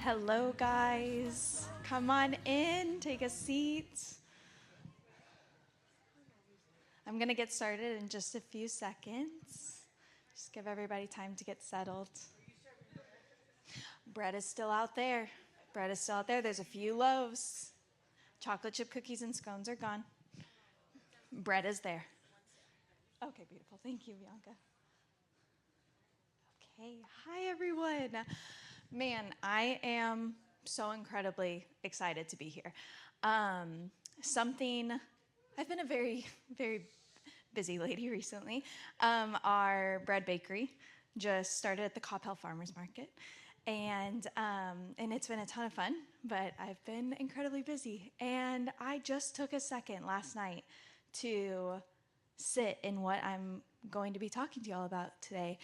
Hello, guys. Come on in, take a seat. I'm going to get started in just a few seconds. Just give everybody time to get settled. Bread is still out there. Bread is still out there. There's a few loaves. Chocolate chip cookies and scones are gone. Bread is there. Okay, beautiful. Thank you, Bianca. Okay, hi, everyone. Man, I am so incredibly excited to be here. I've been a very, very busy lady recently. Our bread bakery just started at the Coppell Farmers Market, and it's been a ton of fun, but I've been incredibly busy. And I just took a second last night to sit in what I'm going to be talking to y'all about today.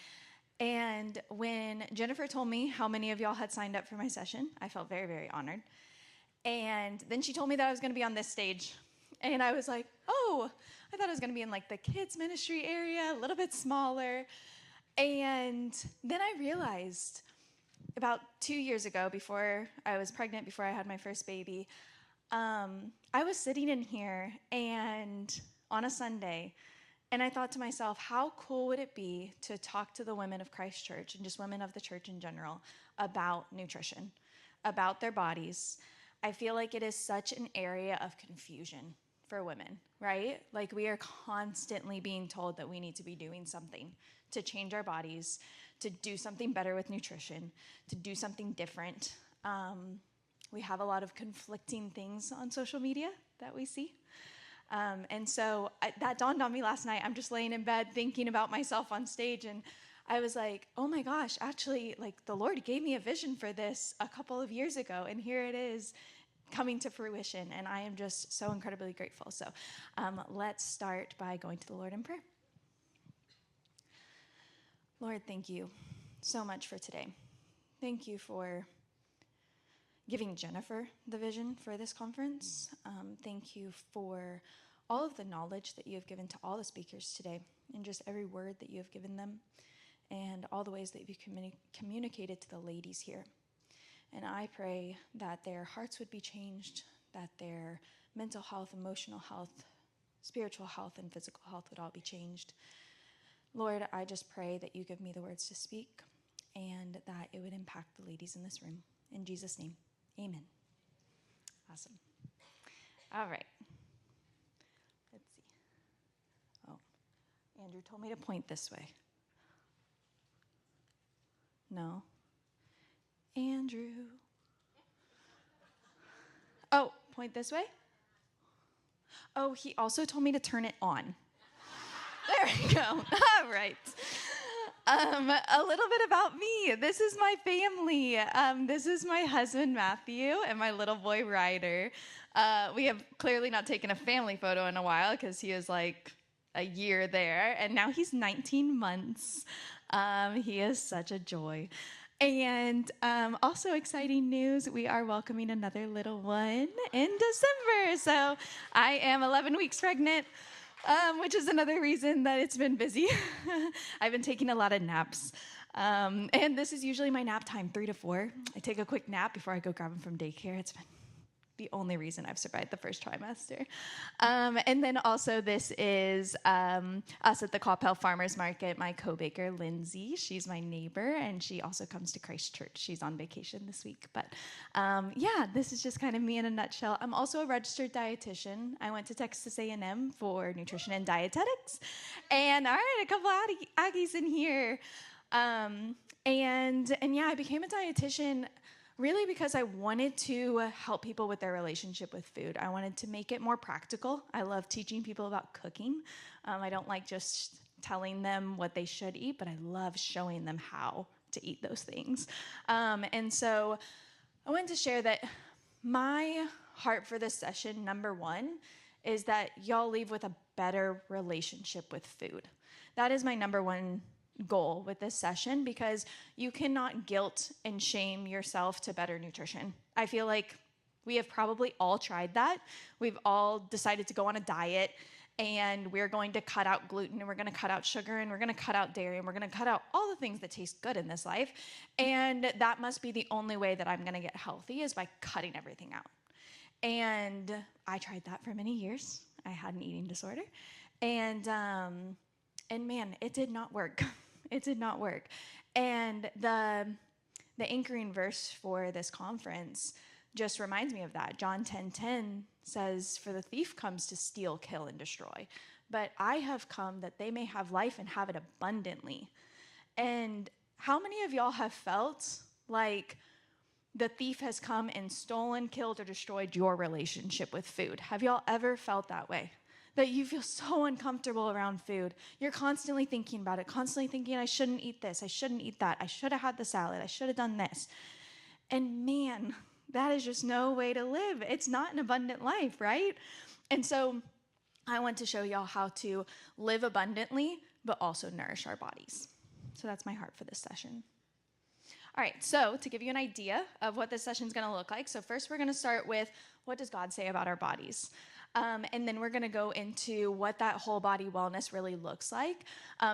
And when Jennifer told me how many of y'all had signed up for my session, I felt very, very honored. And then she told me that I was going to be on this stage. And I was like, oh, I thought I was going to be in like the kids ministry area, a little bit smaller. And then I realized about 2 years ago, before I was pregnant, before I had my first baby, I was sitting in here and on a Sunday, and I thought to myself, how cool would it be to talk to the women of Christ Church and just women of the church in general about nutrition, about their bodies. I feel like it is such an area of confusion for women, right? Like we are constantly being told that we need to be doing something to change our bodies, to do something better with nutrition, to do something different. We have a lot of conflicting things on social media that we see. And so that dawned on me last night. I'm just laying in bed thinking about myself on stage, and I was like, oh my gosh, actually, like the Lord gave me a vision for this a couple of years ago, and here it is coming to fruition, and I am just so incredibly grateful. So let's start by going to the Lord in prayer. Lord, thank you so much for today. Thank you for giving Jennifer the vision for this conference. Thank you for all of the knowledge that you have given to all the speakers today, and just every word that you have given them, and all the ways that you've communicated to the ladies here. And I pray that their hearts would be changed, that their mental health, emotional health, spiritual health, and physical health would all be changed. Lord, I just pray that you give me the words to speak, and that it would impact the ladies in this room. In Jesus' name. Amen. Awesome. All right. Let's see. Oh, Andrew told me to point this way. No. Andrew. Oh, point this way? Oh, he also told me to turn it on. There we go. All right. A little bit about me. This is my family. This is my husband, Matthew, and my little boy, Ryder. We have clearly not taken a family photo in a while because he is like a year there, and now he's 19 months. He is such a joy. And also exciting news, we are welcoming another little one in December. So I am 11 weeks pregnant. Which is another reason that it's been busy. I've been taking a lot of naps. And this is usually my nap time, 3 to 4. I take a quick nap before I go grab him from daycare. It's been the only reason I've survived the first trimester. And then also this is us at the Coppell Farmers Market, my co-baker, Lindsay. She's my neighbor, and she also comes to Christ Church. She's on vacation this week. But yeah, this is just kind of me in a nutshell. I'm also a registered dietitian. I went to Texas A&M for nutrition and dietetics. And all right, a couple Aggies in here. And yeah, I became a dietitian really because I wanted to help people with their relationship with food. I wanted to make it more practical. I love teaching people about cooking. I don't like just telling them what they should eat, but I love showing them how to eat those things. And so I wanted to share that my heart for this session, number one, is that y'all leave with a better relationship with food. That is my number one goal with this session, because you cannot guilt and shame yourself to better nutrition. I feel like we have probably all tried that. We've all decided to go on a diet, and we're going to cut out gluten, and we're going to cut out sugar, and we're going to cut out dairy, and we're going to cut out all the things that taste good in this life. And that must be the only way that I'm going to get healthy, is by cutting everything out. And I tried that for many years. I had an eating disorder. And man, it did not work. It did not work. And the anchoring verse for this conference just reminds me of that. John 10:10 says, "For the thief comes to steal, kill, and destroy. But I have come that they may have life and have it abundantly." And how many of y'all have felt like the thief has come and stolen, killed, or destroyed your relationship with food? Have y'all ever felt that way? That you feel so uncomfortable around food. You're constantly thinking about it, constantly thinking, I shouldn't eat this, I shouldn't eat that, I should have had the salad, I should have done this. And man, that is just no way to live. It's not an abundant life, right? And so I want to show y'all how to live abundantly, but also nourish our bodies. So that's my heart for this session. All right, so to give you an idea of what this session is going to look like, so first we're going to start with, what does God say about our bodies? And then we're going to go into what that whole body wellness really looks like.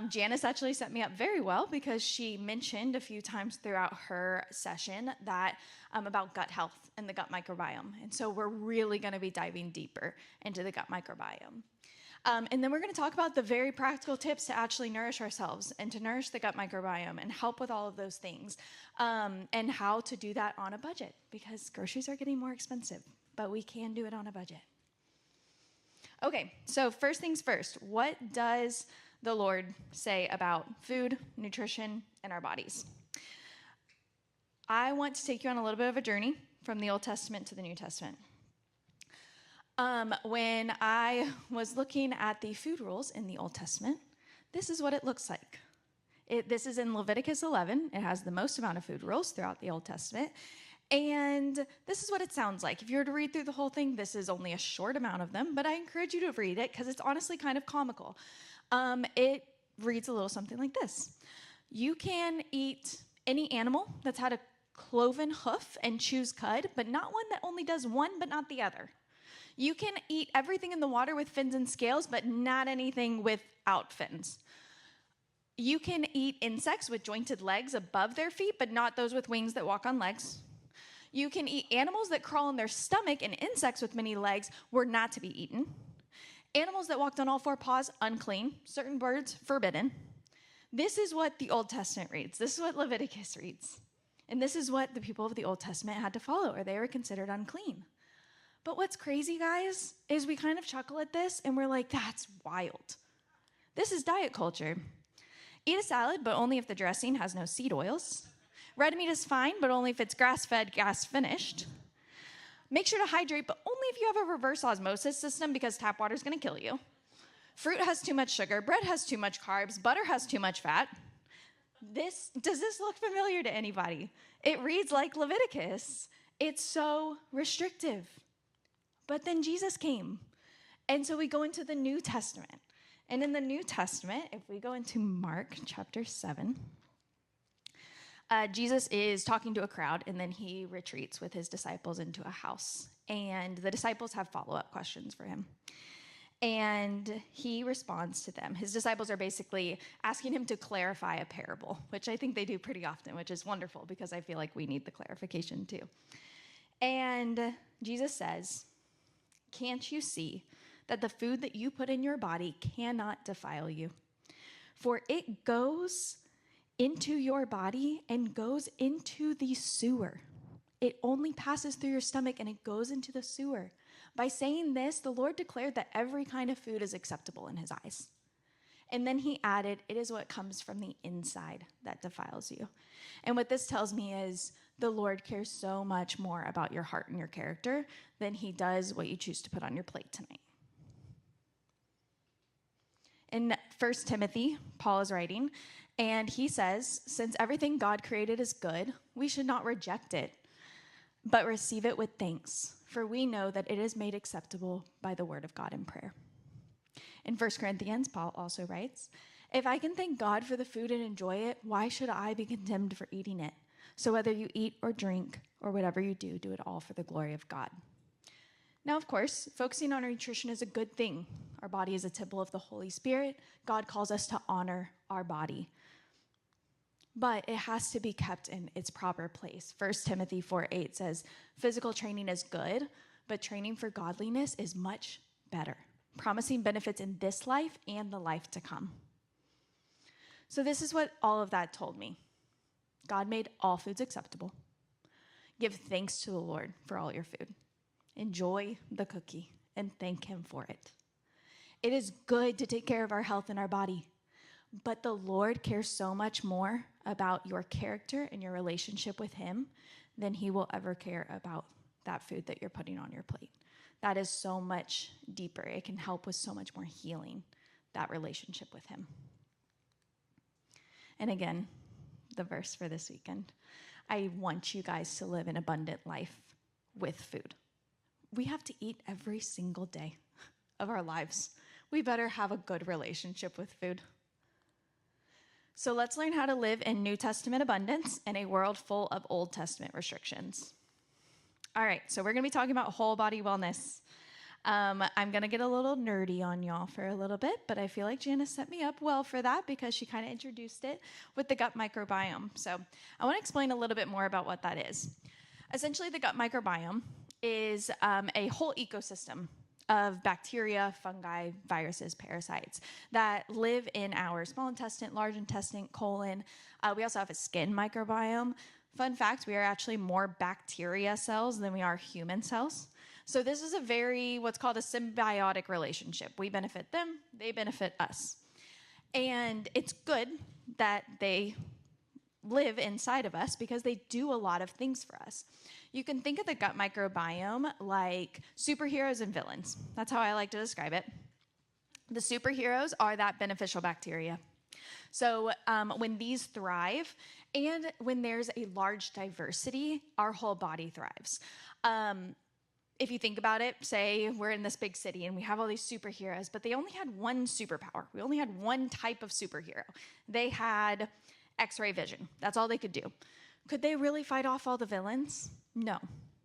Janice actually set me up very well, because she mentioned a few times throughout her session that about gut health and the gut microbiome. And so we're really going to be diving deeper into the gut microbiome. And then we're going to talk about the very practical tips to actually nourish ourselves and to nourish the gut microbiome and help with all of those things, and how to do that on a budget, because groceries are getting more expensive, but we can do it on a budget. Okay, so first things first, what does the Lord say about food, nutrition, and our bodies? I want to take you on a little bit of a journey from the Old Testament to the New Testament. When I was looking at the food rules in the Old Testament, this is what it looks like. This is in Leviticus 11. It has the most amount of food rules throughout the Old Testament. And this is what it sounds like. If you were to read through the whole thing, this is only a short amount of them, but I encourage you to read it because it's honestly kind of comical. It reads a little something like this. You can eat any animal that's had a cloven hoof and chews cud, but not one that only does one but not the other. You can eat everything in the water with fins and scales, but not anything without fins. You can eat insects with jointed legs above their feet, but not those with wings that walk on legs. You can eat animals that crawl on their stomach, and insects with many legs were not to be eaten. Animals that walked on all four paws, unclean. Certain birds, forbidden. This is what the Old Testament reads. This is what Leviticus reads. And this is what the people of the Old Testament had to follow, or they were considered unclean. But what's crazy, guys, is we kind of chuckle at this, and we're like, that's wild. This is diet culture. Eat a salad, but only if the dressing has no seed oils. Red meat is fine, but only if it's grass-fed, gas-finished. Make sure to hydrate, but only if you have a reverse osmosis system, because tap water is going to kill you. Fruit has too much sugar. Bread has too much carbs. Butter has too much fat. Does this look familiar to anybody? It reads like Leviticus. It's so restrictive. But then Jesus came. And so we go into the New Testament. And in the New Testament, if we go into Mark chapter 7, Jesus is talking to a crowd, and then he retreats with his disciples into a house. And the disciples have follow-up questions for him. And he responds to them. His disciples are basically asking him to clarify a parable, which I think they do pretty often, which is wonderful because I feel like we need the clarification too. And Jesus says, "Can't you see that the food that you put in your body cannot defile you? For it goes into your body and goes into the sewer. It only passes through your stomach and it goes into the sewer." By saying this, the Lord declared that every kind of food is acceptable in his eyes. And then he added, it is what comes from the inside that defiles you. And what this tells me is the Lord cares so much more about your heart and your character than he does what you choose to put on your plate tonight. In 1 Timothy, Paul is writing, and he says, since everything God created is good, we should not reject it, but receive it with thanks, for we know that it is made acceptable by the word of God in prayer. In 1 Corinthians, Paul also writes, if I can thank God for the food and enjoy it, why should I be condemned for eating it? So whether you eat or drink or whatever you do it all for the glory of God. Now, of course, focusing on our nutrition is a good thing. Our body is a temple of the Holy Spirit. God calls us to honor our body. But it has to be kept in its proper place. 1 Timothy 4:8 says, physical training is good, but training for godliness is much better, promising benefits in this life and the life to come. So this is what all of that told me. God made all foods acceptable. Give thanks to the Lord for all your food. Enjoy the cookie and thank him for it. It is good to take care of our health and our body, but the Lord cares so much more about your character and your relationship with him than he will ever care about that food that you're putting on your plate. That is so much deeper. It can help with so much more healing, that relationship with him. And again, the verse for this weekend. I want you guys to live an abundant life with food. We have to eat every single day of our lives. We better have a good relationship with food. So let's learn how to live in New Testament abundance in a world full of Old Testament restrictions. All right, so we're going to be talking about whole body wellness. I'm going to get a little nerdy on y'all for a little bit, but I feel like Janice set me up well for that because she kind of introduced it with the gut microbiome. So I want to explain a little bit more about what that is. Essentially, the gut microbiome is a whole ecosystem of bacteria, fungi, viruses, parasites that live in our small intestine, large intestine, colon. We also have a skin microbiome. Fun fact, we are actually more bacteria cells than we are human cells. So this is what's called a symbiotic relationship. We benefit them, they benefit us. And it's good that they live inside of us because they do a lot of things for us. You can think of the gut microbiome like superheroes and villains. That's how I like to describe it. The superheroes are that beneficial bacteria. So when these thrive and when there's a large diversity, our whole body thrives. If you think about it, say we're in this big city and we have all these superheroes, but they only had one superpower. We only had one type of superhero. They had X-ray vision. That's all they could do. Could they really fight off all the villains? No.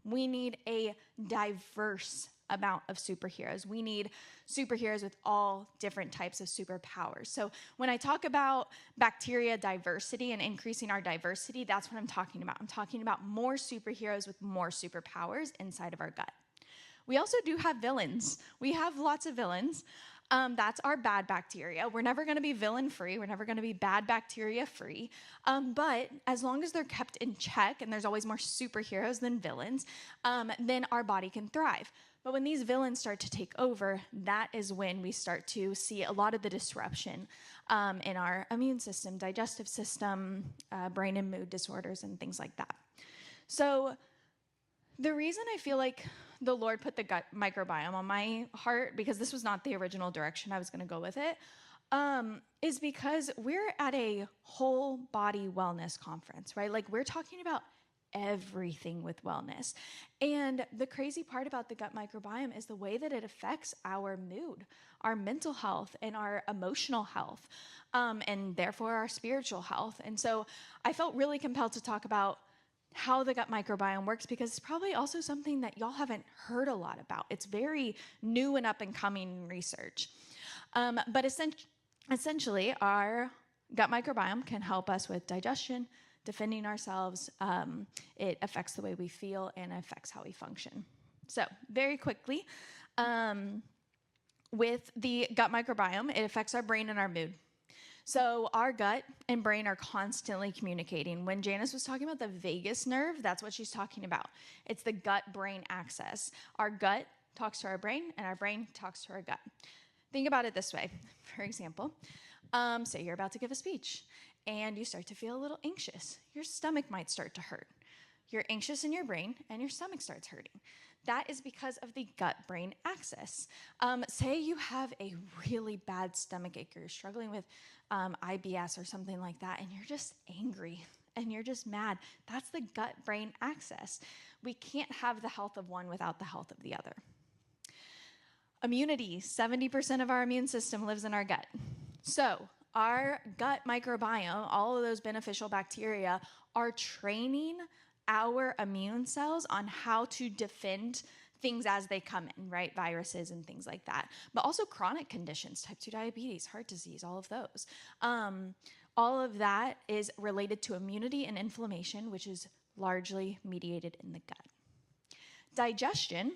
We need a diverse amount of superheroes. We need superheroes with all different types of superpowers. So when I talk about bacteria diversity and increasing our diversity, that's what I'm talking about. I'm talking about more superheroes with more superpowers inside of our gut. We also do have villains. We have lots of villains. That's our bad bacteria. We're never going to be villain-free. We're never going to be bad bacteria-free. But as long as they're kept in check, and there's always more superheroes than villains, then our body can thrive. But when these villains start to take over, that is when we start to see a lot of the disruption in our immune system, digestive system, brain and mood disorders, and things like that. So the reason I feel like the Lord put the gut microbiome on my heart, because this was not the original direction I was going to go with it, is because we're at a whole body wellness conference, right? Like we're talking about everything with wellness. And the crazy part about the gut microbiome is the way that it affects our mood, our mental health, and our emotional health, and therefore our spiritual health. And so I felt really compelled to talk about how the gut microbiome works because it's probably also something that y'all haven't heard a lot about. It's very new and up and coming research. But essentially, our gut microbiome can help us with digestion, defending ourselves. It affects the way we feel and affects how we function. So very quickly, with the gut microbiome, it affects our brain and our mood. So our gut and brain are constantly communicating. When Janice was talking about the vagus nerve, that's what she's talking about. It's the gut-brain axis. Our gut talks to our brain, and our brain talks to our gut. Think about it this way. For example, say you're about to give a speech, and you start to feel a little anxious. Your stomach might start to hurt. You're anxious in your brain, and your stomach starts hurting. That is because of the gut-brain axis. Say you have a really bad stomach ache, or you're struggling with IBS or something like that, and you're just angry and you're just mad. That's the gut-brain axis. We can't have the health of one without the health of the other. Immunity, 70% of our immune system lives in our gut. So our gut microbiome, all of those beneficial bacteria, are training our immune cells on how to defend things as they come in, right? Viruses and things like that. But also chronic conditions, type 2 diabetes, heart disease, all of those. All of that is related to immunity and inflammation, which is largely mediated in the gut. Digestion.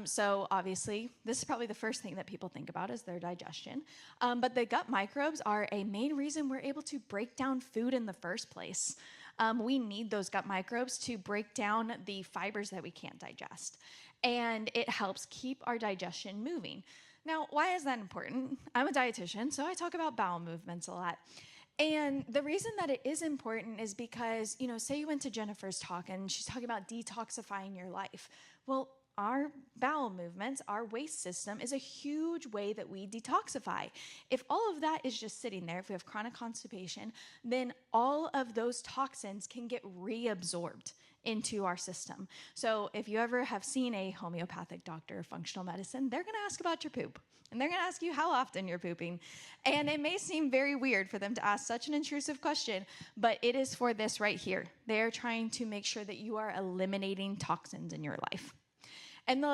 So obviously, this is probably the first thing that people think about is their digestion. But the gut microbes are a main reason we're able to break down food in the first place. We need those gut microbes to break down the fibers that we can't digest. And it helps keep our digestion moving. Now, why is that important? I'm a dietitian, so I talk about bowel movements a lot. And the reason that it is important is because, say you went to Jennifer's talk and she's talking about detoxifying your life. Well, our bowel movements, our waste system is a huge way that we detoxify. If all of that is just sitting there, if we have chronic constipation, then all of those toxins can get reabsorbed into our system. So if you ever have seen a homeopathic doctor of functional medicine, they're going to ask about your poop. And they're going to ask you how often you're pooping. And it may seem very weird for them to ask such an intrusive question, but it is for this right here. They're trying to make sure that you are eliminating toxins in your life. And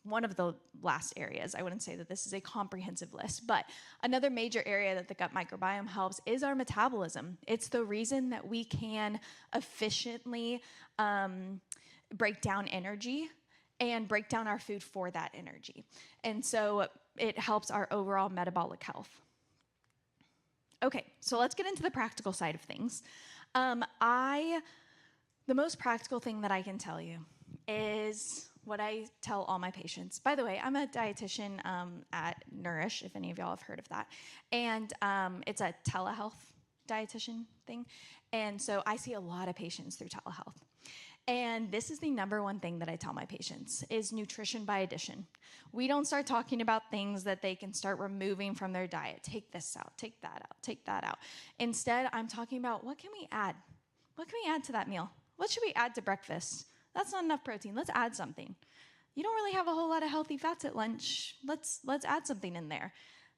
one of the last areas, I wouldn't say that this is a comprehensive list, but another major area that the gut microbiome helps is our metabolism. It's the reason that we can efficiently break down energy and break down our food for that energy. And so it helps our overall metabolic health. Okay, so let's get into the practical side of things. The most practical thing that I can tell you is what I tell all my patients. By the way, I'm a dietitian at Nourish, if any of y'all have heard of that. And it's a telehealth dietitian thing. And so I see a lot of patients through telehealth. And this is the number one thing that I tell my patients is nutrition by addition. We don't start talking about things that they can start removing from their diet. Take this out, take that out, take that out. Instead, I'm talking about what can we add? What can we add to that meal? What should we add to breakfast? That's not enough protein. Let's add something. You don't really have a whole lot of healthy fats at lunch. Let's add something in there.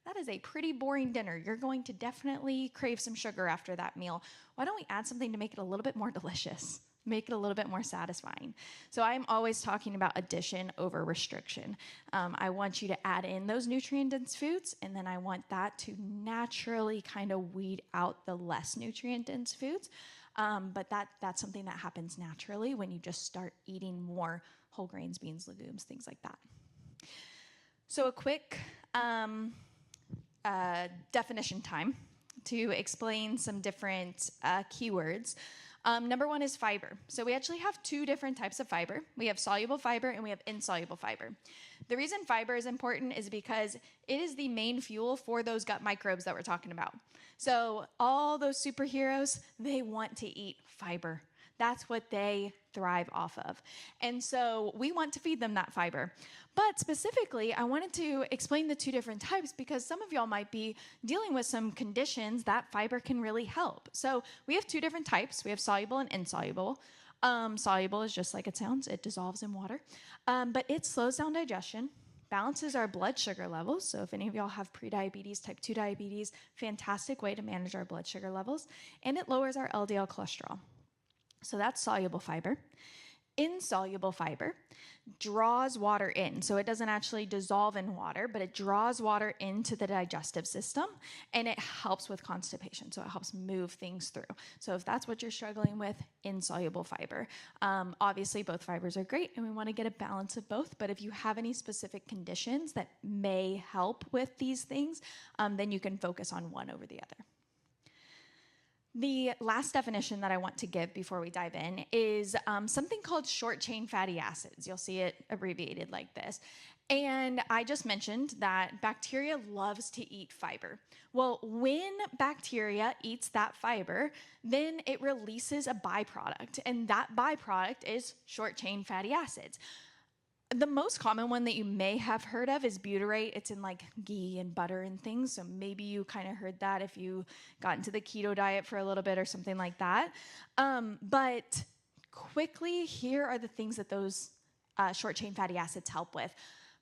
That is a pretty boring dinner. You're going to definitely crave some sugar after that meal. Why don't we add something to make it a little bit more delicious? Make it a little bit more satisfying. So I'm always talking about addition over restriction. I want you to add in those nutrient-dense foods, and then I want that to naturally kind of weed out the less nutrient-dense foods. But that's something that happens naturally when you just start eating more whole grains, beans, legumes, things like that. So a quick definition time to explain some different keywords. Number one is fiber. So we actually have two different types of fiber. We have soluble fiber and we have insoluble fiber. The reason fiber is important is because it is the main fuel for those gut microbes that we're talking about. So all those superheroes, they want to eat fiber. That's what they thrive off of. And so we want to feed them that fiber. But specifically, I wanted to explain the two different types because some of y'all might be dealing with some conditions that fiber can really help. So we have two different types. We have soluble and insoluble. Soluble is just like it sounds. It dissolves in water. But it slows down digestion, balances our blood sugar levels. So if any of y'all have prediabetes, type 2 diabetes, fantastic way to manage our blood sugar levels. And it lowers our LDL cholesterol. So that's soluble fiber. Insoluble fiber draws water in. So it doesn't actually dissolve in water, but it draws water into the digestive system and it helps with constipation. So it helps move things through. So if that's what you're struggling with, insoluble fiber. Obviously, both fibers are great and we want to get a balance of both. But if you have any specific conditions that may help with these things, then you can focus on one over the other. The last definition that I want to give before we dive in is something called short-chain fatty acids. You'll see it abbreviated like this. And I just mentioned that bacteria loves to eat fiber. Well, when bacteria eats that fiber, then it releases a byproduct, and that byproduct is short-chain fatty acids. The most common one that you may have heard of is butyrate. It's in like ghee and butter and things. So maybe you kind of heard that if you got into the keto diet for a little bit or something like that. But quickly, here are the things that those short chain fatty acids help with.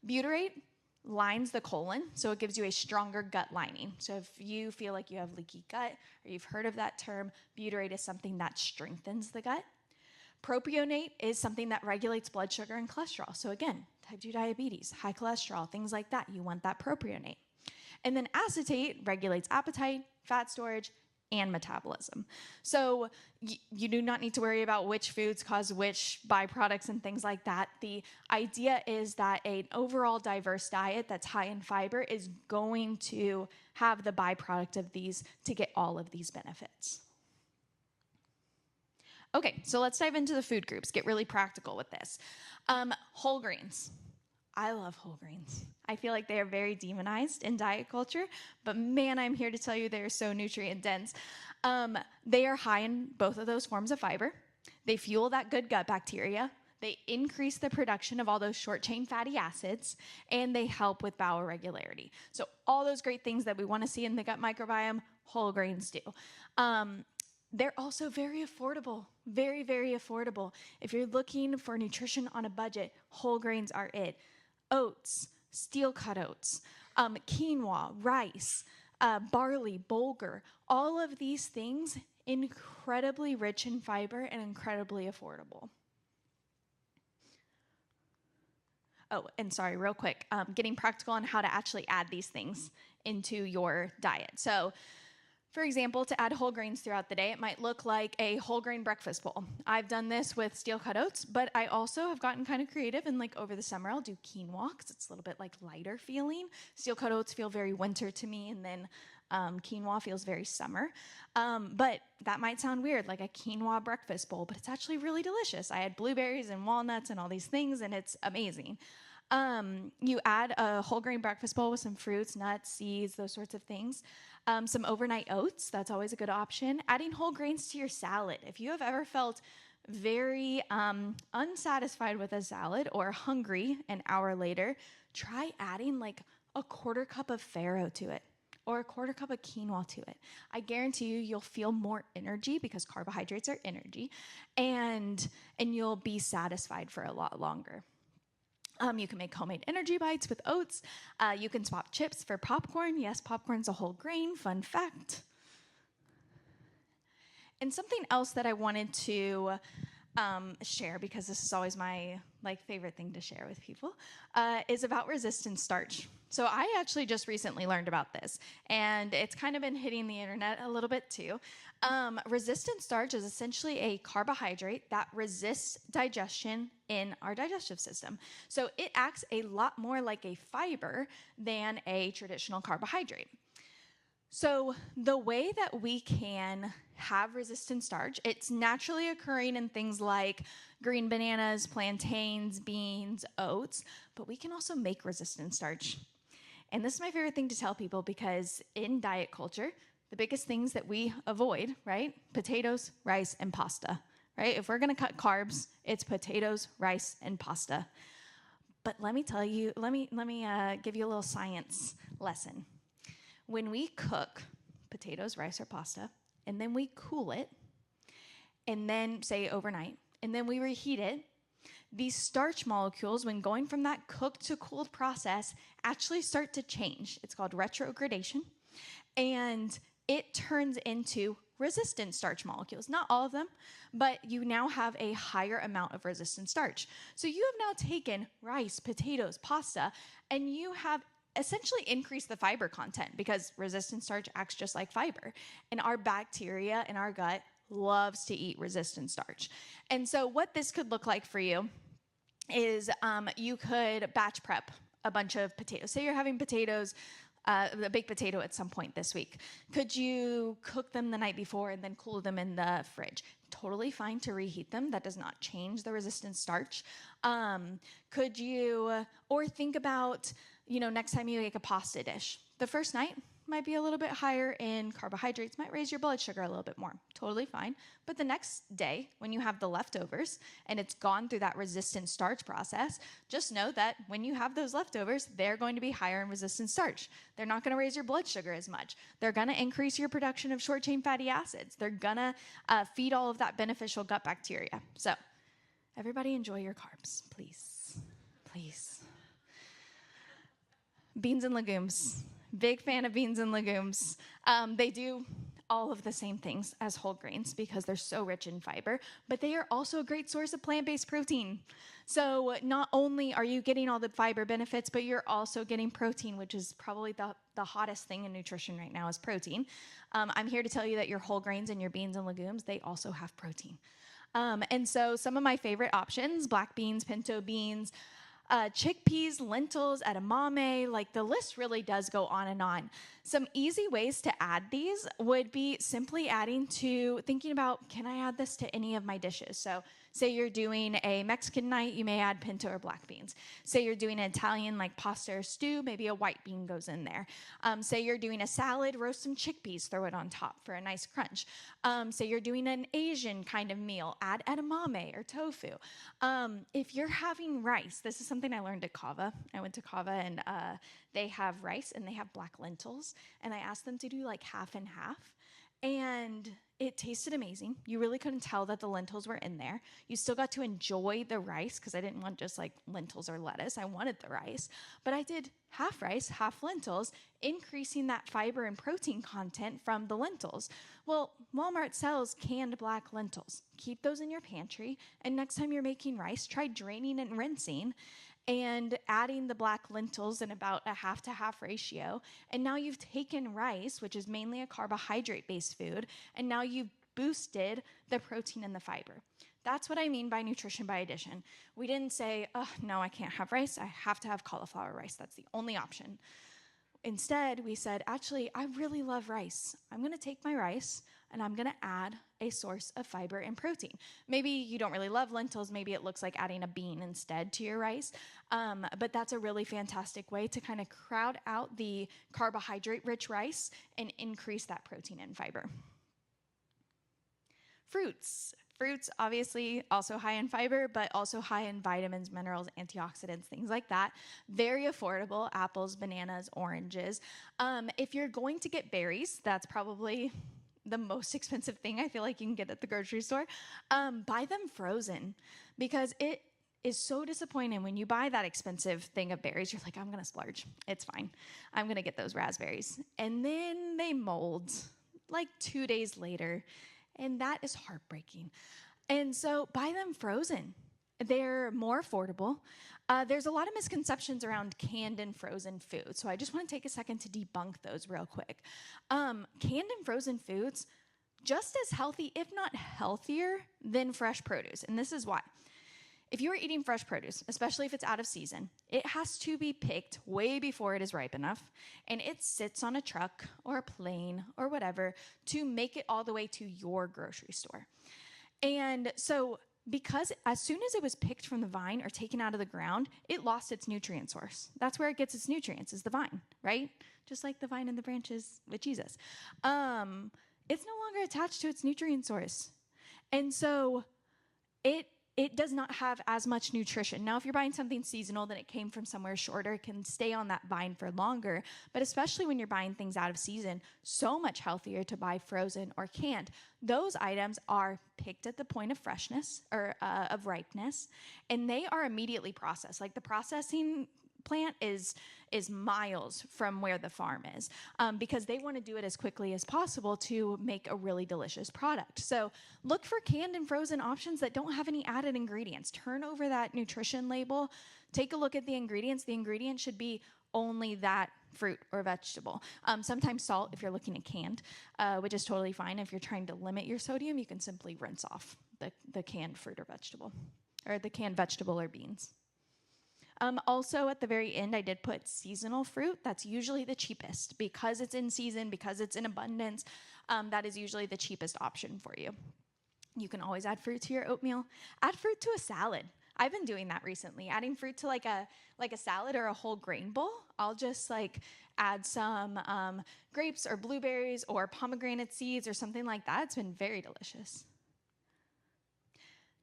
Butyrate lines the colon, so it gives you a stronger gut lining. So if you feel like you have leaky gut or you've heard of that term, butyrate is something that strengthens the gut. Propionate is something that regulates blood sugar and cholesterol. So again, type 2 diabetes, high cholesterol, things like that, you want that propionate. And then acetate regulates appetite, fat storage, and metabolism. So you do not need to worry about which foods cause which byproducts and things like that. The idea is that an overall diverse diet that's high in fiber is going to have the byproduct of these to get all of these benefits. Okay, so let's dive into the food groups, get really practical with this. Whole grains. I love whole grains. I feel like they are very demonized in diet culture, but man, I'm here to tell you they're so nutrient dense. They are high in both of those forms of fiber. They fuel that good gut bacteria. They increase the production of all those short-chain fatty acids, and they help with bowel regularity. So all those great things that we want to see in the gut microbiome, whole grains do. They're also very affordable, very, very affordable. If you're looking for nutrition on a budget, whole grains are it. Oats, steel-cut oats, quinoa, rice, barley, bulgur, all of these things incredibly rich in fiber and incredibly affordable. Oh, and sorry, real quick, getting practical on how to actually add these things into your diet. So, for example, to add whole grains throughout the day, it might look like a whole grain breakfast bowl. I've done this with steel-cut oats, but I also have gotten kind of creative, and like over the summer, I'll do quinoa because it's a little bit like lighter feeling. Steel-cut oats feel very winter to me, and then quinoa feels very summer. But that might sound weird, like a quinoa breakfast bowl, but it's actually really delicious. I add blueberries and walnuts and all these things, and it's amazing. You add a whole grain breakfast bowl with some fruits, nuts, seeds, those sorts of things. Some overnight oats, that's always a good option. Adding whole grains to your salad. If you have ever felt very unsatisfied with a salad or hungry an hour later, try adding like a quarter cup of farro to it or a quarter cup of quinoa to it. I guarantee you'll feel more energy because carbohydrates are energy, and you'll be satisfied for a lot longer. You can make homemade energy bites with oats. You can swap chips for popcorn. Yes, popcorn's a whole grain, fun fact. And something else that I wanted to share, because this is always my favorite thing to share with people, is about resistant starch. So I actually just recently learned about this, and it's kind of been hitting the internet a little bit too. Resistant starch is essentially a carbohydrate that resists digestion in our digestive system. So it acts a lot more like a fiber than a traditional carbohydrate. So the way that we can have resistant starch, it's naturally occurring in things like green bananas, plantains, beans, oats, but we can also make resistant starch. And this is my favorite thing to tell people, because in diet culture, the biggest things that we avoid, right? Potatoes, rice, and pasta, right? If we're gonna cut carbs, it's potatoes, rice, and pasta. But let me tell you, let me give you a little science lesson. When we cook potatoes, rice, or pasta, and then we cool it, and then say overnight, and then we reheat it, these starch molecules, when going from that cooked to cooled process, actually start to change. It's called retrogradation, and it turns into resistant starch molecules. Not all of them, but you now have a higher amount of resistant starch. So you have now taken rice, potatoes, pasta, and you have essentially increase the fiber content, because resistant starch acts just like fiber. And our bacteria in our gut loves to eat resistant starch. And so what this could look like for you is you could batch prep a bunch of potatoes. Say you're having potatoes, a baked potato at some point this week. Could you cook them the night before and then cool them in the fridge? Totally fine to reheat them. That does not change the resistant starch. Could you, or think about, next time you make a pasta dish, the first night might be a little bit higher in carbohydrates, might raise your blood sugar a little bit more. Totally fine. But the next day, when you have the leftovers and it's gone through that resistant starch process, just know that when you have those leftovers, they're going to be higher in resistant starch. They're not going to raise your blood sugar as much. They're going to increase your production of short-chain fatty acids. They're going to feed all of that beneficial gut bacteria. So everybody enjoy your carbs, please. Please. Beans and legumes. Big fan of beans and legumes. They do all of the same things as whole grains because they're so rich in fiber, but they are also a great source of plant-based protein. So not only are you getting all the fiber benefits, but you're also getting protein, which is probably the hottest thing in nutrition right now is protein. I'm here to tell you that your whole grains and your beans and legumes, they also have protein. And so some of my favorite options, black beans, pinto beans, chickpeas, lentils, edamame, like the list really does go on and on. Some easy ways to add these would be simply thinking about, can I add this to any of my dishes? So say you're doing a Mexican night, you may add pinto or black beans. Say you're doing an Italian like pasta or stew, maybe a white bean goes in there. Say you're doing a salad, roast some chickpeas, throw it on top for a nice crunch. Say you're doing an Asian kind of meal, add edamame or tofu. If you're having rice, this is something I learned at Kava. I went to Kava and they have rice and they have black lentils. And I asked them to do like half and half. And it tasted amazing. You really couldn't tell that the lentils were in there. You still got to enjoy the rice because I didn't want just like lentils or lettuce. I wanted the rice. But I did half rice, half lentils, increasing that fiber and protein content from the lentils. Well, Walmart sells canned black lentils. Keep those in your pantry. And next time you're making rice, try draining and rinsing and adding the black lentils in about a half to half ratio. And now you've taken rice, which is mainly a carbohydrate-based food, and now you've boosted the protein and the fiber. That's what I mean by nutrition by addition. We didn't say, oh, no, I can't have rice. I have to have cauliflower rice. That's the only option. Instead, we said, actually, I really love rice. I'm going to take my rice and I'm going to add a source of fiber and protein. Maybe you don't really love lentils. Maybe it looks like adding a bean instead to your rice. But that's a really fantastic way to kind of crowd out the carbohydrate-rich rice and increase that protein and fiber. Fruits. Fruits, obviously, also high in fiber, but also high in vitamins, minerals, antioxidants, things like that. Very affordable, apples, bananas, oranges. If you're going to get berries, that's probably the most expensive thing I feel like you can get at the grocery store. Buy them frozen because it is so disappointing when you buy that expensive thing of berries. You're like, I'm going to splurge. It's fine. I'm going to get those raspberries. And then they mold like 2 days later. And that is heartbreaking. And so buy them frozen. They're more affordable. There's a lot of misconceptions around canned and frozen food. So I just want to take a second to debunk those real quick. Canned and frozen foods, just as healthy, if not healthier, than fresh produce. And this is why. If you are eating fresh produce, especially if it's out of season, it has to be picked way before it is ripe enough, and it sits on a truck or a plane or whatever to make it all the way to your grocery store. And so because as soon as it was picked from the vine or taken out of the ground, it lost its nutrient source. That's where it gets its nutrients, is the vine, right? Just like the vine and the branches with Jesus. It's no longer attached to its nutrient source. And so it does not have as much nutrition. Now, if you're buying something seasonal, then it came from somewhere shorter, it can stay on that vine for longer. But especially when you're buying things out of season, so much healthier to buy frozen or canned. Those items are picked at the point of freshness or of ripeness, and they are immediately processed. Like the processing plant is miles from where the farm is because they want to do it as quickly as possible to make a really delicious product. So look for canned and frozen options that don't have any added ingredients. Turn over that nutrition label. Take a look at the ingredients. The ingredient should be only that fruit or vegetable. Sometimes salt if you're looking at canned, which is totally fine. If you're trying to limit your sodium, you can simply rinse off the canned fruit or vegetable, or the canned vegetable or beans. Also, at the very end, I did put seasonal fruit. That's usually the cheapest. Because it's in season, because it's in abundance, that is usually the cheapest option for you. You can always add fruit to your oatmeal. Add fruit to a salad. I've been doing that recently, adding fruit to like a salad or a whole grain bowl. I'll just like add some grapes or blueberries or pomegranate seeds or something like that. It's been very delicious.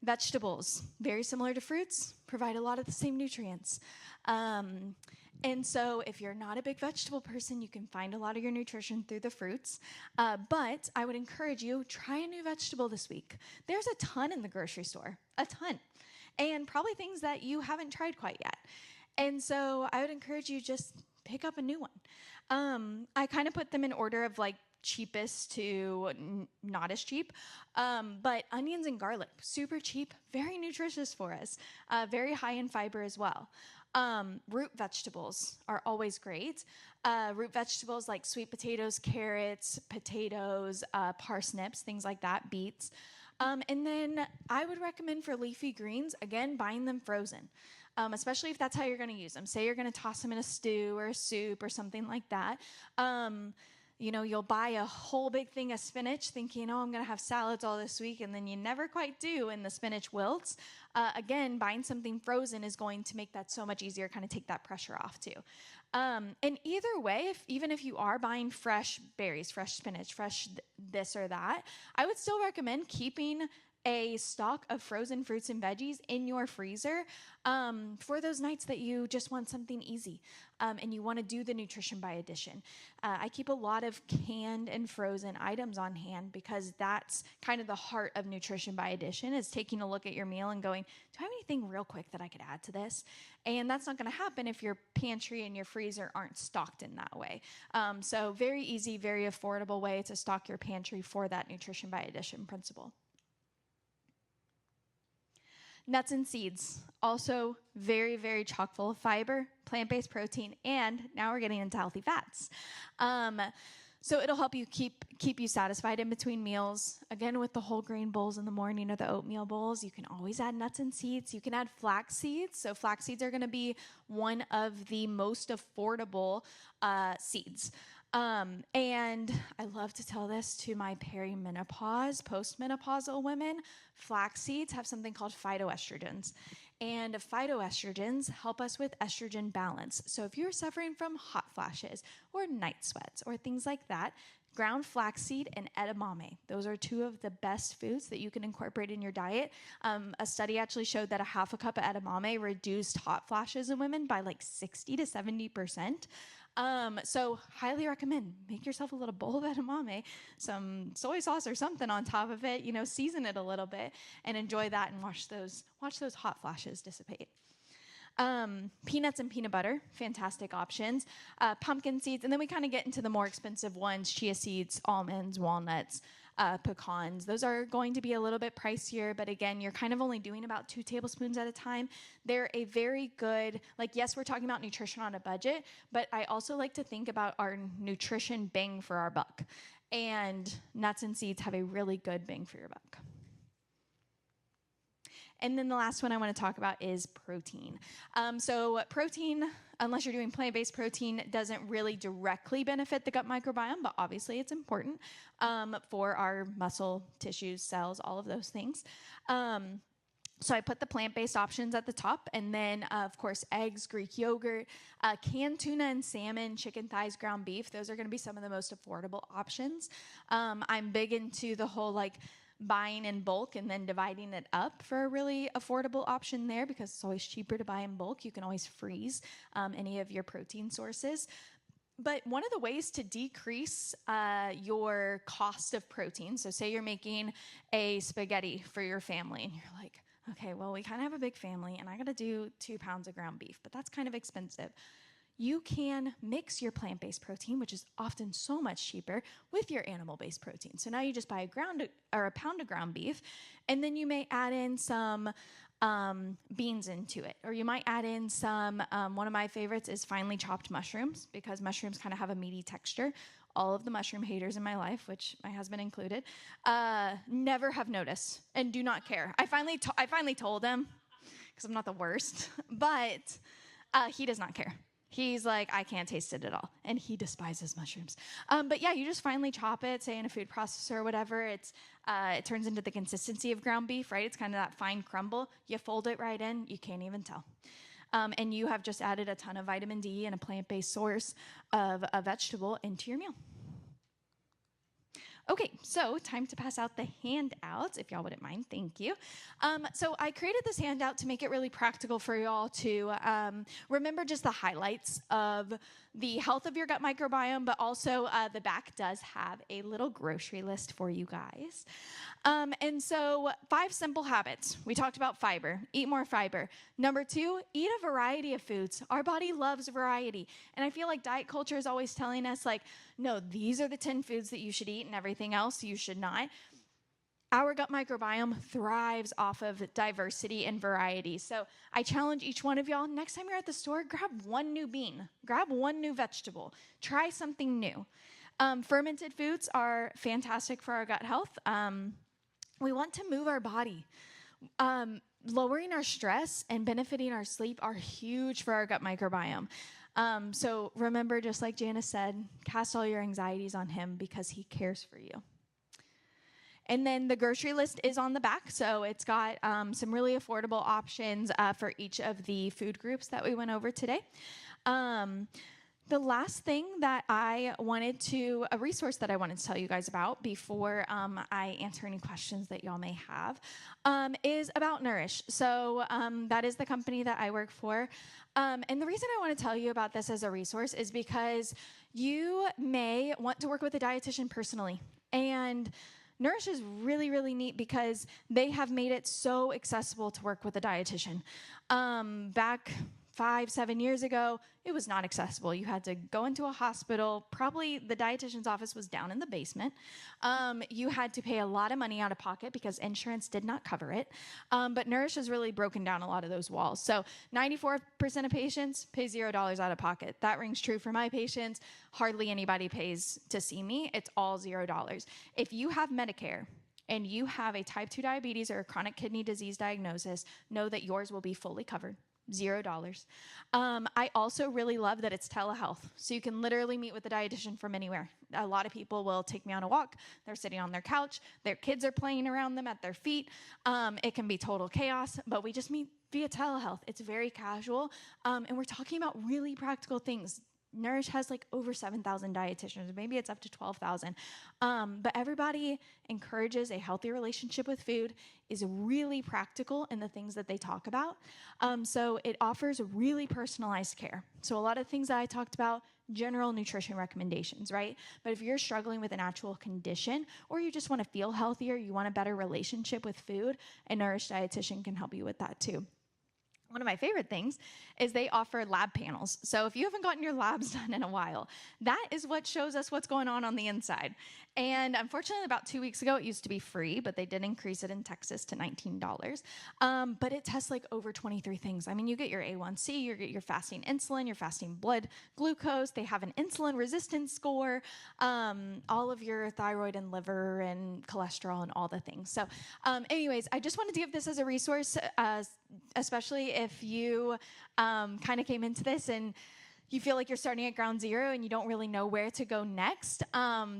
Vegetables, very similar to fruits, provide a lot of the same nutrients. And so if you're not a big vegetable person, you can find a lot of your nutrition through the fruits. But I would encourage you, try a new vegetable this week. There's a ton in the grocery store, a ton. And probably things that you haven't tried quite yet. And so I would encourage you just pick up a new one. I kind of put them in order of like cheapest to not as cheap. But onions and garlic, super cheap, very nutritious for us, very high in fiber as well. Root vegetables are always great. Root vegetables like sweet potatoes, carrots, potatoes, parsnips, things like that, beets. And then I would recommend for leafy greens, again, buying them frozen, especially if that's how you're going to use them. Say you're going to toss them in a stew or a soup or something like that. You'll buy a whole big thing of spinach thinking, oh, I'm going to have salads all this week, and then you never quite do, and the spinach wilts. Again, buying something frozen is going to make that so much easier, kind of take that pressure off too. And either way, even if you are buying fresh berries, fresh spinach, fresh this or that, I would still recommend keeping a stock of frozen fruits and veggies in your freezer for those nights that you just want something easy and you want to do the nutrition by addition. I keep a lot of canned and frozen items on hand because that's kind of the heart of nutrition by addition, is taking a look at your meal and going, do I have anything real quick that I could add to this? And that's not going to happen if your pantry and your freezer aren't stocked in that way. So very easy, very affordable way to stock your pantry for that nutrition by addition principle. Nuts and seeds, also very, very chock full of fiber, plant-based protein, and now we're getting into healthy fats. So it'll help you keep you satisfied in between meals. Again, with the whole grain bowls in the morning or the oatmeal bowls, you can always add nuts and seeds. You can add flax seeds. So flax seeds are going to be one of the most affordable seeds. And I love to tell this to my perimenopause, postmenopausal women. Flax seeds have something called phytoestrogens. And phytoestrogens help us with estrogen balance. So if you're suffering from hot flashes or night sweats or things like that, ground flaxseed and edamame, those are two of the best foods that you can incorporate in your diet. A study actually showed that a half a cup of edamame reduced hot flashes in women by like 60 to 70%. So highly recommend, make yourself a little bowl of edamame, some soy sauce or something on top of it, season it a little bit and enjoy that and watch those hot flashes dissipate. Peanuts and peanut butter, fantastic options. Pumpkin seeds, and then we kind of get into the more expensive ones, chia seeds, almonds, walnuts, pecans. Those are going to be a little bit pricier, but again, you're kind of only doing about 2 tablespoons at a time. They're a very good, yes, we're talking about nutrition on a budget, but I also like to think about our nutrition bang for our buck. And nuts and seeds have a really good bang for your buck. And then the last one I want to talk about is protein. So protein, unless you're doing plant-based protein, doesn't really directly benefit the gut microbiome, but obviously it's important for our muscle, tissues, cells, all of those things. So I put the plant-based options at the top, and then, of course, eggs, Greek yogurt, canned tuna and salmon, chicken thighs, ground beef. Those are going to be some of the most affordable options. I'm big into the whole, buying in bulk and then dividing it up for a really affordable option there, because it's always cheaper to buy in bulk. You can always freeze any of your protein sources. But one of the ways to decrease your cost of protein, so say you're making a spaghetti for your family and you're like, okay, well, we kind of have a big family and I got to do 2 pounds of ground beef, but that's kind of expensive. You can mix your plant-based protein, which is often so much cheaper, with your animal-based protein. So now you just buy a pound of ground beef, and then you may add in some beans into it. Or you might add in some, one of my favorites is finely chopped mushrooms, because mushrooms kind of have a meaty texture. All of the mushroom haters in my life, which my husband included, never have noticed and do not care. I finally told him, because I'm not the worst, but he does not care. He's like, I can't taste it at all. And he despises mushrooms. But yeah, you just finely chop it, say in a food processor or whatever. It turns into the consistency of ground beef, right? It's kind of that fine crumble. You fold it right in, you can't even tell. And you have just added a ton of vitamin D and a plant-based source of a vegetable into your meal. Okay, so time to pass out the handouts, if y'all wouldn't mind. Thank you. So I created this handout to make it really practical for y'all to remember just the highlights of the health of your gut microbiome, but also the back does have a little grocery list for you guys. And so 5 simple habits. We talked about fiber. Eat more fiber. Number 2, eat a variety of foods. Our body loves variety. And I feel like diet culture is always telling us, No, these are the 10 foods that you should eat and everything else you should not. Our gut microbiome thrives off of diversity and variety. So I challenge each one of y'all, next time you're at the store, grab one new bean, grab one new vegetable, try something new. Fermented foods are fantastic for our gut health. We want to move our body. Lowering our stress and benefiting our sleep are huge for our gut microbiome. So remember, just like Janice said, cast all your anxieties on him because he cares for you. And then the grocery list is on the back, so it's got some really affordable options for each of the food groups that we went over today. The last thing that a resource that I wanted to tell you guys about before I answer any questions that y'all may have, is about Nourish. So that is the company that I work for. And the reason I want to tell you about this as a resource is because you may want to work with a dietitian personally. And Nourish is really, really neat because they have made it so accessible to work with a dietitian. Back 5-7 years ago, it was not accessible. You had to go into a hospital. Probably the dietitian's office was down in the basement. You had to pay a lot of money out of pocket because insurance did not cover it. But Nourish has really broken down a lot of those walls. So 94% of patients pay $0 out of pocket. That rings true for my patients. Hardly anybody pays to see me. It's all $0. If you have Medicare and you have a type 2 diabetes or a chronic kidney disease diagnosis, know that yours will be fully covered. $0. I also really love that it's telehealth. So you can literally meet with a dietitian from anywhere. A lot of people will take me on a walk. They're sitting on their couch. Their kids are playing around them at their feet. It can be total chaos, but we just meet via telehealth. It's very casual. And we're talking about really practical things. Nourish has like over 7,000 dietitians. Maybe it's up to 12,000. But everybody encourages a healthy relationship with food, is really practical in the things that they talk about. So it offers really personalized care. So a lot of things that I talked about, general nutrition recommendations, right? But if you're struggling with an actual condition or you just want to feel healthier, you want a better relationship with food, a Nourish dietitian can help you with that too. One of my favorite things is they offer lab panels. So if you haven't gotten your labs done in a while, that is what shows us what's going on the inside. And unfortunately, about 2 weeks ago, it used to be free, but they did increase it in Texas to $19. But it tests like over 23 things. I mean, you get your A1C, you get your fasting insulin, your fasting blood glucose. They have an insulin resistance score, all of your thyroid and liver and cholesterol and all the things. So anyways, I just wanted to give this as a resource, especially if you kind of came into this and you feel like you're starting at ground zero and you don't really know where to go next,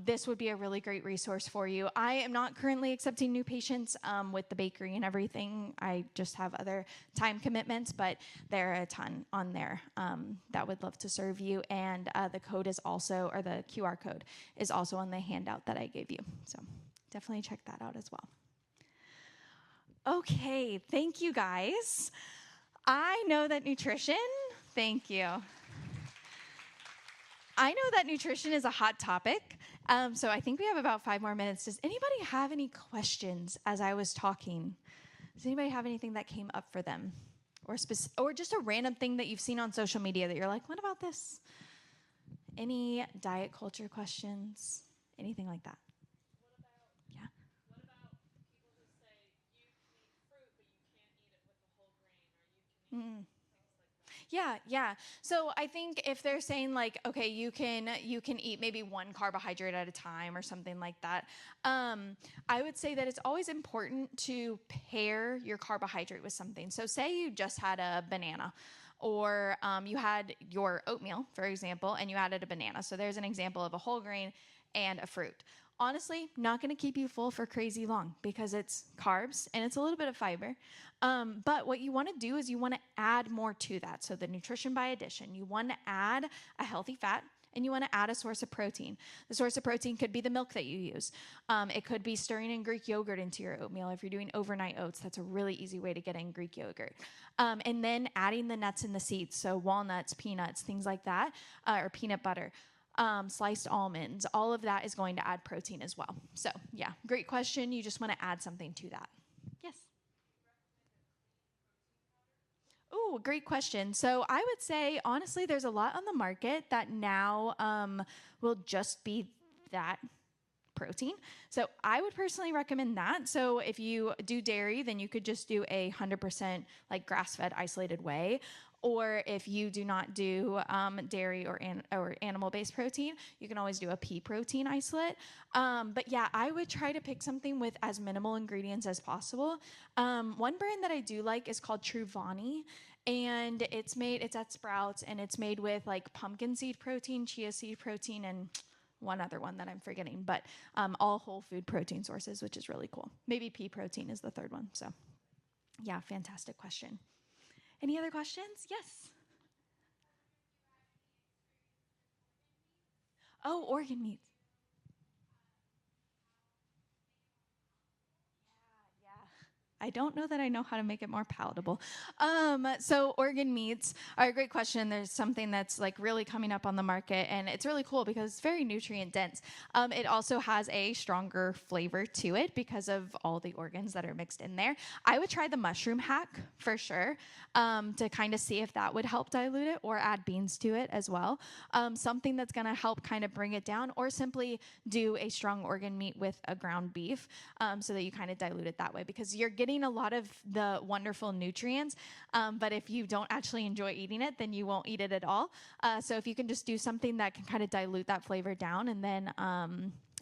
this would be a really great resource for you. I am not currently accepting new patients with the bakery and everything. I just have other time commitments, but there are a ton on there that would love to serve you. And the code is also, or the QR code is also on the handout that I gave you. So definitely check that out as well. Okay, thank you guys. I know that nutrition, thank you. I know that nutrition is a hot topic, so I think we have about 5 more minutes. Does anybody have any questions as I was talking? Does anybody have anything that came up for them? Or just a random thing that you've seen on social media that you're like, what about this? Any diet culture questions? Anything like that? What about people who say you can eat fruit, but you can't eat it with a whole grain, or you can eat things like that? Yeah. So I think if they're saying like, okay, you can eat maybe one carbohydrate at a time or something like that, I would say that it's always important to pair your carbohydrate with something. So say you just had a banana, or you had your oatmeal, for example, and you added a banana. So there's an example of a whole grain and a fruit. Honestly, not going to keep you full for crazy long because it's carbs and it's a little bit of fiber. But what you want to do is you want to add more to that. So the nutrition by addition, you want to add a healthy fat and you want to add a source of protein. The source of protein could be the milk that you use. It could be stirring in Greek yogurt into your oatmeal. If you're doing overnight oats, that's a really easy way to get in Greek yogurt. And then adding the nuts and the seeds, so walnuts, peanuts, things like that, or peanut butter. Sliced almonds, all of that is going to add protein as well. So yeah, great question. You just want to add something to that. Yes. Ooh, great question. So I would say, honestly, there's a lot on the market that now will just be that protein. So I would personally recommend that. So if you do dairy, then you could just do 100% like grass-fed isolated whey. Or if you do not do dairy or animal-based protein, you can always do a pea protein isolate. But yeah, I would try to pick something with as minimal ingredients as possible. One brand that I do like is called Truvani, and it's at Sprouts, and it's made with like pumpkin seed protein, chia seed protein, and one other one that I'm forgetting, but all whole food protein sources, which is really cool. Maybe pea protein is the third one. So yeah, fantastic question. Any other questions? Yes. Oh, organ meats. I don't know that I know how to make it more palatable. So organ meats are a great question. There's something that's like really coming up on the market, and it's really cool because it's very nutrient dense. It also has a stronger flavor to it because of all the organs that are mixed in there. I would try the mushroom hack for sure, to kind of see if that would help dilute it, or add beans to it as well. Something that's going to help kind of bring it down, or simply do a strong organ meat with a ground beef, so that you kind of dilute it that way, because you're getting a lot of the wonderful nutrients, but if you don't actually enjoy eating it, then you won't eat it at all. So if you can just do something that can kind of dilute that flavor down, and then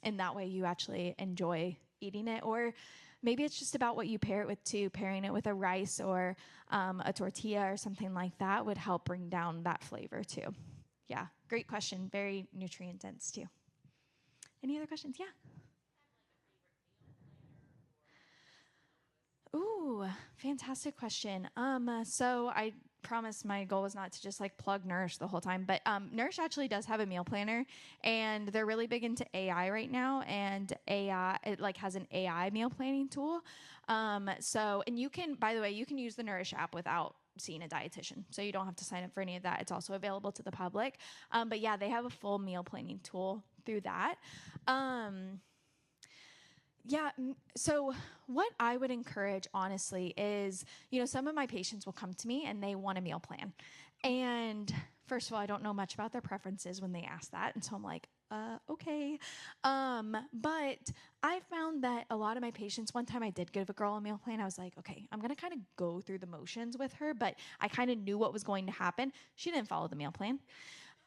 in that way you actually enjoy eating it. Or maybe it's just about what you pair it with too. Pairing it with a rice or a tortilla or something like that would help bring down that flavor too. Yeah, great question. Very nutrient dense too. Any other questions? Yeah. Ooh, fantastic question. So I promise my goal was not to just like plug Nourish the whole time, but Nourish actually does have a meal planner, and they're really big into AI right now, and AI, it like has an AI meal planning tool. And you can, by the way, you can use the Nourish app without seeing a dietitian, so you don't have to sign up for any of that. It's also available to the public. But yeah, they have a full meal planning tool through that. Um, yeah. So, what I would encourage, honestly, is some of my patients will come to me and they want a meal plan. And first of all, I don't know much about their preferences when they ask that. And so I'm like, okay. But I found that a lot of my patients, one time I did give a girl a meal plan. I was like, okay, I'm going to kind of go through the motions with her, but I kind of knew what was going to happen. She didn't follow the meal plan.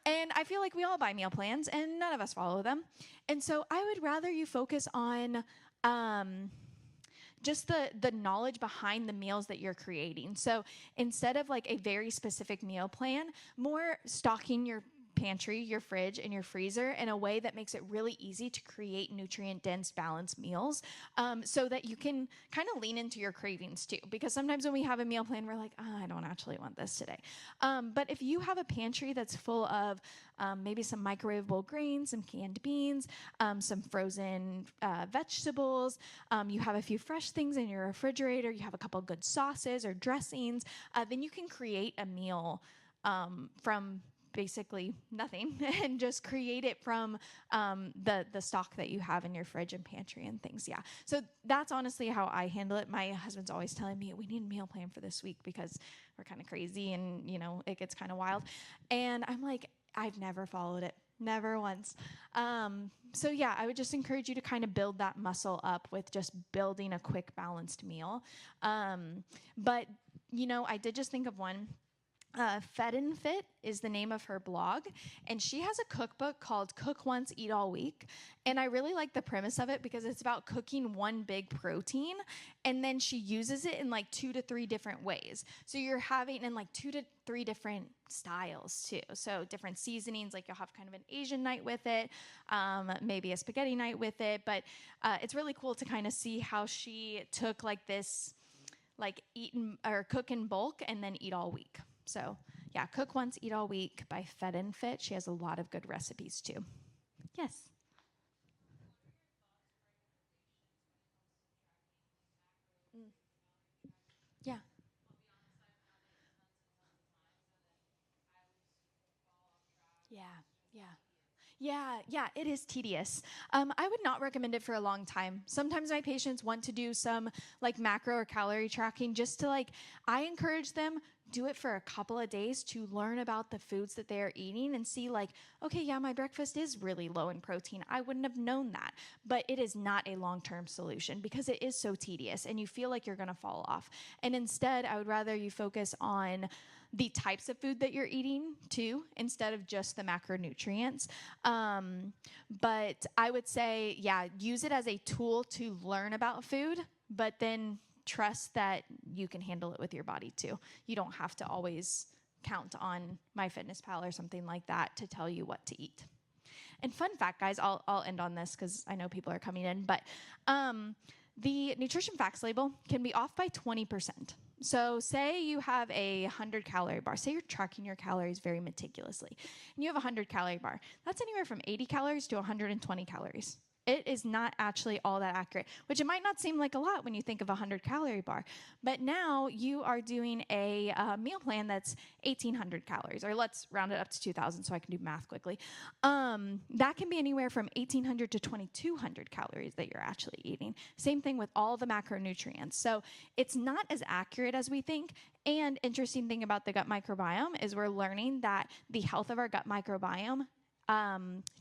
And I feel like we all buy meal plans and none of us follow them. And so I would rather you focus on um, just the knowledge behind the meals that you're creating. So instead of like a very specific meal plan, more stocking your pantry, your fridge, and your freezer in a way that makes it really easy to create nutrient dense, balanced meals, so that you can kind of lean into your cravings too. Because sometimes when we have a meal plan, we're like, oh, I don't actually want this today. But if you have a pantry that's full of maybe some microwavable grains, some canned beans, some frozen vegetables, you have a few fresh things in your refrigerator, you have a couple good sauces or dressings, then you can create a meal from basically nothing and just create it from the stock that you have in your fridge and pantry and things. Yeah. So that's honestly how I handle it. My husband's always telling me we need a meal plan for this week because we're kind of crazy and it gets kind of wild. And I'm like, I've never followed it. Never once. So yeah, I would just encourage you to kind of build that muscle up with just building a quick balanced meal. But I did just think of one. Fed and Fit is the name of her blog, and she has a cookbook called Cook Once, Eat All Week. And I really like the premise of it because it's about cooking one big protein, and then she uses it in like 2 to 3 different ways. So you're having in like 2 to 3 different styles too. So different seasonings, like you'll have kind of an Asian night with it, maybe a spaghetti night with it. But it's really cool to kind of see how she took like this, like or cook in bulk and then eat all week. So yeah, Cook Once, Eat All Week by Fed and Fit. She has a lot of good recipes too. Yes. Mm. Yeah. Yeah. Yeah. Yeah, it is tedious. I would not recommend it for a long time. Sometimes my patients want to do some like macro or calorie tracking just to like, I encourage them, do it for a couple of days to learn about the foods that they are eating and see like, okay, yeah, my breakfast is really low in protein. I wouldn't have known that. But it is not a long-term solution because it is so tedious and you feel like you're going to fall off. And instead, I would rather you focus on the types of food that you're eating too, instead of just the macronutrients. But I would say, yeah, use it as a tool to learn about food, but then trust that you can handle it with your body too. You don't have to always count on MyFitnessPal or something like that to tell you what to eat. And fun fact, guys, I'll end on this because I know people are coming in, but the nutrition facts label can be off by 20%. So say you have a 100-calorie bar. Say you're tracking your calories very meticulously, and you have a 100-calorie bar. That's anywhere from 80 calories to 120 calories. It is not actually all that accurate, which it might not seem like a lot when you think of a 100-calorie bar. But now you are doing a meal plan that's 1,800 calories, or let's round it up to 2,000 so I can do math quickly. That can be anywhere from 1,800 to 2,200 calories that you're actually eating. Same thing with all the macronutrients. So it's not as accurate as we think. And interesting thing about the gut microbiome is we're learning that the health of our gut microbiome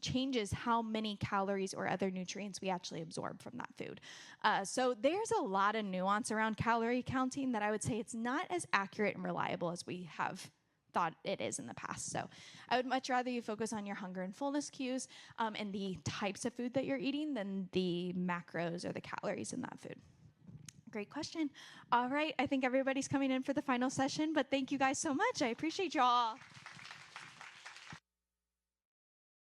changes how many calories or other nutrients we actually absorb from that food. So there's a lot of nuance around calorie counting that I would say it's not as accurate and reliable as we have thought it is in the past. So I would much rather you focus on your hunger and fullness cues and the types of food that you're eating than the macros or the calories in that food. Great question. All right, I think everybody's coming in for the final session, but thank you guys so much. I appreciate y'all.